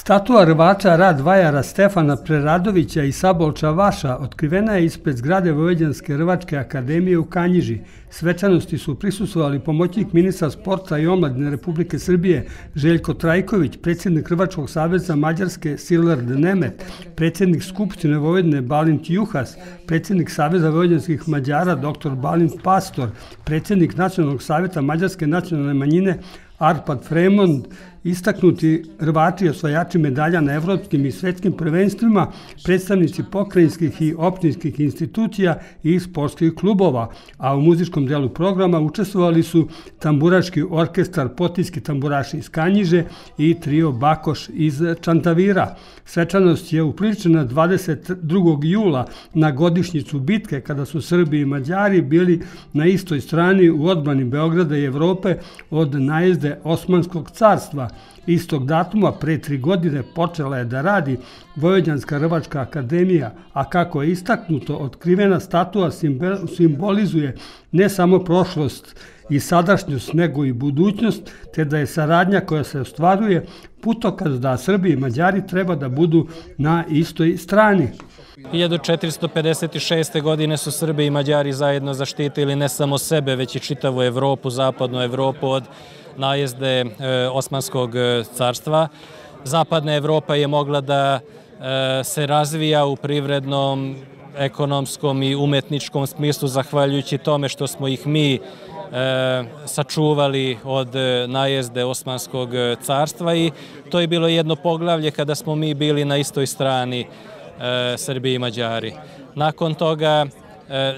Statua rvača Rad vajara Stefana Preradovića i Sabolča Vaša otkrivena je ispred zgrade Vojvođanske rvačke akademije u Kanjiži. Svečanosti su prisustvovali pomoćnik ministra sporta i omladine Republike Srbije Željko Trajković, predsjednik Rvačkog saveza Mađarske Silard Nemet, predsjednik Skupštine Vojvodine Balint Juhas, predsjednik Saveza vojvođanskih Mađara dr. Balint Pastor, predsjednik Nacionalnog savjeta Mađarske nacionalne manjine Arpad Fremond, istaknuti rvači i osvajači medalja na evropskim i svetskim prvenstvima, predstavnici pokrajinskih i opštinskih institucija i sportskih klubova, a u muzičkom delu programa učestvovali su tamburaški orkestar Potijski tamburaši iz Kanjiže i trio Bakoš iz Čantavira. Svečanost je upriličena 22. jula na godišnjicu bitke kada su Srbi i Mađari bili na istoj strani u odbrani Beograda i Evrope od najezde Osmanskog carstva. Istog datuma pre 3 godine počela je da radi Vojvođanska rvačka akademija, a kako je istaknuto, otkrivena statua simbolizuje ne samo prošlost i sadašnjost, nego i budućnost, te da je saradnja koja se ostvaruje putokaz da Srbi i Mađari treba da budu na istoj strani. 1456. godine su Srbi i Mađari zajedno zaštitili ne samo sebe, već i čitavu Evropu, zapadnu Evropu od najezde Osmanskog carstva. Zapadna Evropa je mogla da se razvija u privrednom, ekonomskom i umetničkom smislu zahvaljujući tome što smo ih mi sačuvali od najezde Osmanskog carstva i to je bilo jedno poglavlje kada smo mi bili na istoj strani, Srbi i Mađari. Nakon toga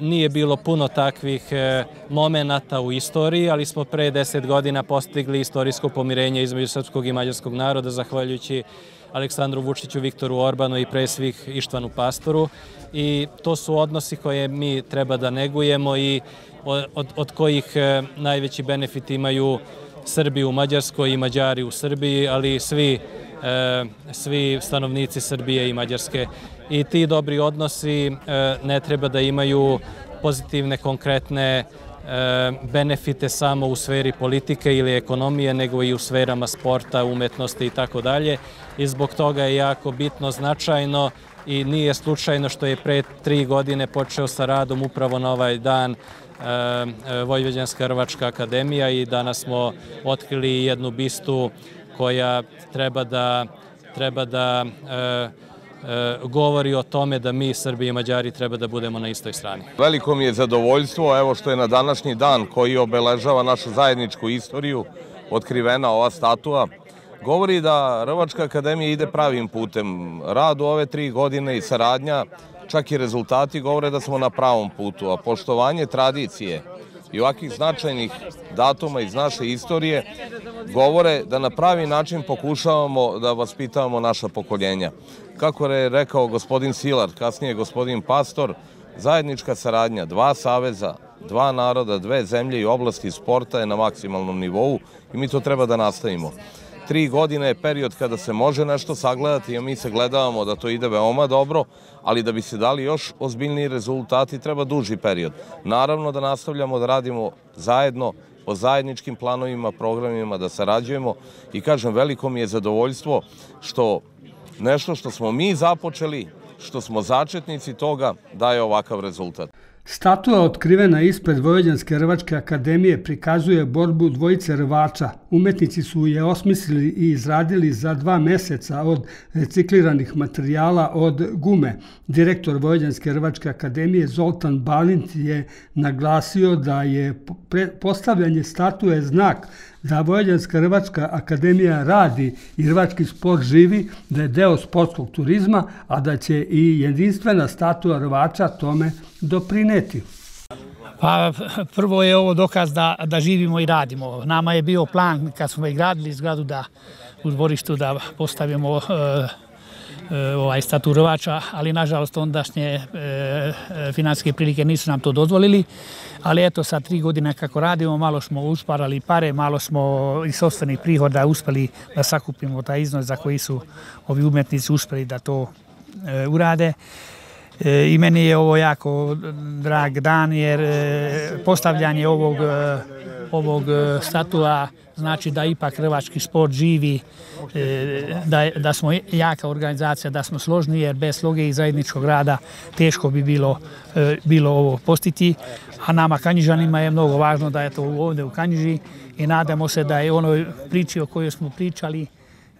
nije bilo puno takvih momenata u istoriji, ali smo pre 10 godina postigli istorijsko pomirenje između srpskog i mađarskog naroda, zahvaljujući Aleksandru Vučiću, Viktoru Orbanu i pre svih Ištvanu Pastoru. I to su odnosi koje mi treba da negujemo i od kojih najveći benefit imaju Srbi u Mađarskoj i Mađari u Srbiji, ali svi stanovnici Srbije i Mađarske. I ti dobri odnosi ne treba da imaju pozitivne, konkretne benefite samo u sferi politike ili ekonomije, nego i u sferama sporta, umetnosti i tako dalje. I zbog toga je jako bitno, značajno i nije slučajno što je pre 3 godine počeo sa radom upravo na ovaj dan Vojvođanska rvačka akademija i danas smo otkrili jednu bistu koja treba da govori o tome da mi, Srbi i Mađari, treba da budemo na istoj strani. Veliko mi je zadovoljstvo, evo što je na današnji dan koji obeležava našu zajedničku istoriju, otkrivena ova statua. Govori da Rvačka akademija ide pravim putem. Rad u ove 3 godine i saradnja, čak i rezultati govore da smo na pravom putu, a poštovanje tradicije i ovakvih značajnih datuma iz naše istorije govore da na pravi način pokušavamo da vaspitavamo naša pokoljenja. Kako je rekao gospodin Silard, kasnije gospodin Pastor, zajednička saradnja 2 saveza, 2 naroda, 2 zemlje i oblasti sporta je na maksimalnom nivou i mi to treba da nastavimo. 3 godine je period kada se može nešto sagledati, a mi se gledavamo da to ide veoma dobro, ali da bi se dali još ozbiljniji rezultati treba duži period. Naravno da nastavljamo da radimo zajedno po zajedničkim planovima, programima, da sarađujemo i kažem, veliko mi je zadovoljstvo što nešto što smo mi započeli, što smo začetnici toga, daje ovakav rezultat. Statua otkrivena ispred Vojvođanske rvačke akademije prikazuje borbu dvojice rvača. Umetnici su je osmislili i izradili za 2 meseca od recikliranih materijala od gume. Direktor Vojvođanske rvačke akademije Zoltan Balint je naglasio da je postavljanje statue znak da Vojvođanska rvačka akademija radi i rvački sport živi, da je deo sportskog turizma, a da će i jedinstvena statua rvača tome doprineti. Pa prvo je ovo dokaz da živimo i radimo. Nama je bio plan kad smo gradili zgradu u dvorištu da postavimo statu rvača, ali nažalost ondašnje finansijske prilike nisu nam to dozvolili. Ali eto, sa 3 godine kako radimo, malo smo ušparali pare, malo smo iz sopstvenih prihoda uspeli da sakupimo taj iznos za koji su ovi umetnici uspeli da to urade. I meni je ovo jako drag dan jer postavljanje ovog statua znači da ipak hrvački sport živi, da smo jaka organizacija, da smo složni jer bez sloge i zajedničkog rada teško bi bilo ovo postići. A nama Kanjižanima je mnogo važno da je to ovdje u Kanjiži i nadamo se da je onoj priči o kojoj smo pričali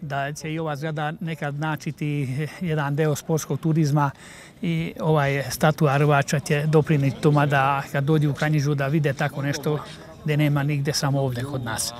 da će i ova zgrada nekad značiti jedan deo sportskog turizma i statua rvača će doprinijeti tome da kad dođu u Kanjižu da vide tako nešto gdje nema nigde, samo ovdje kod nas.